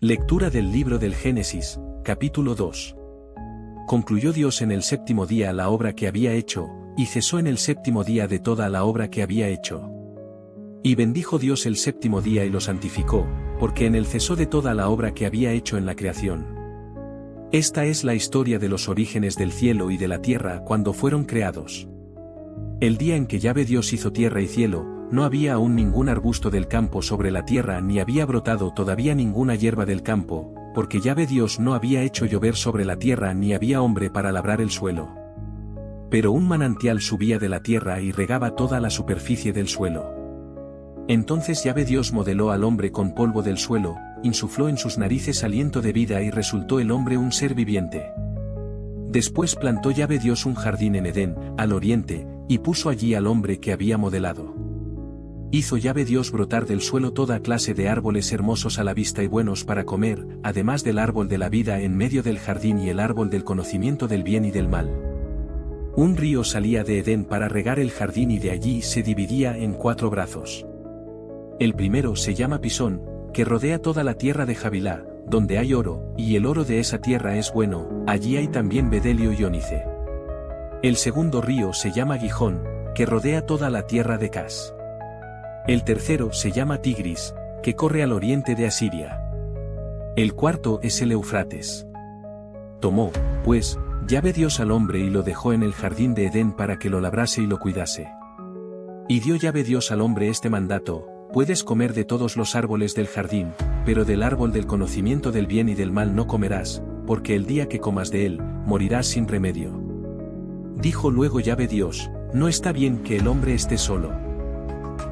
Lectura del libro del Génesis, capítulo 2. Concluyó Dios en el séptimo día la obra que había hecho, y cesó en el séptimo día de toda la obra que había hecho. Y bendijo Dios el séptimo día y lo santificó, porque en él cesó de toda la obra que había hecho en la creación. Esta es la historia de los orígenes del cielo y de la tierra cuando fueron creados. El día en que Yahvé Dios hizo tierra y cielo, no había aún ningún arbusto del campo sobre la tierra ni había brotado todavía ninguna hierba del campo, porque Yahvé Dios no había hecho llover sobre la tierra ni había hombre para labrar el suelo. Pero un manantial subía de la tierra y regaba toda la superficie del suelo. Entonces Yahvé Dios modeló al hombre con polvo del suelo, insufló en sus narices aliento de vida y resultó el hombre un ser viviente. Después plantó Yahvé Dios un jardín en Edén, al oriente, y puso allí al hombre que había modelado. Hizo Yahvé Dios brotar del suelo toda clase de árboles hermosos a la vista y buenos para comer, además del árbol de la vida en medio del jardín y el árbol del conocimiento del bien y del mal. Un río salía de Edén para regar el jardín y de allí se dividía en 4 brazos. El primero se llama Pisón, que rodea toda la tierra de Javilá, donde hay oro, y el oro de esa tierra es bueno, allí hay también bedelio y ónice. El segundo río se llama Gijón, que rodea toda la tierra de Cas. El tercero se llama Tigris, que corre al oriente de Asiria. El cuarto es el Eufrates. Tomó, pues, Yahvé Dios al hombre y lo dejó en el jardín de Edén para que lo labrase y lo cuidase. Y dio Yahvé Dios al hombre este mandato: puedes comer de todos los árboles del jardín, pero del árbol del conocimiento del bien y del mal no comerás, porque el día que comas de él, morirás sin remedio. Dijo luego Yahvé Dios: no está bien que el hombre esté solo.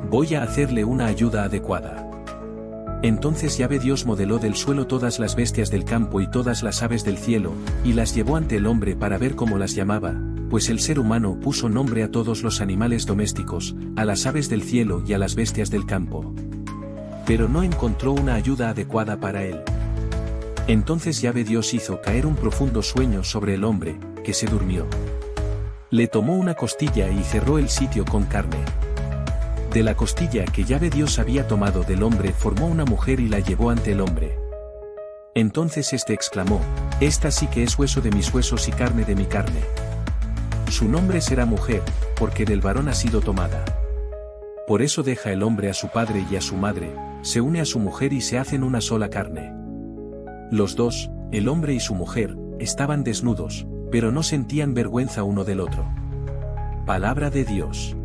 Voy a hacerle una ayuda adecuada. Entonces Yahvé Dios modeló del suelo todas las bestias del campo y todas las aves del cielo, y las llevó ante el hombre para ver cómo las llamaba, pues el ser humano puso nombre a todos los animales domésticos, a las aves del cielo y a las bestias del campo. Pero no encontró una ayuda adecuada para él. Entonces Yahvé Dios hizo caer un profundo sueño sobre el hombre, que se durmió. Le tomó una costilla y cerró el sitio con carne. De la costilla que Yahvé Dios había tomado del hombre formó una mujer y la llevó ante el hombre. Entonces éste exclamó: esta sí que es hueso de mis huesos y carne de mi carne. Su nombre será mujer, porque del varón ha sido tomada. Por eso deja el hombre a su padre y a su madre, se une a su mujer y se hacen una sola carne. Los dos, el hombre y su mujer, estaban desnudos, pero no sentían vergüenza uno del otro. Palabra de Dios.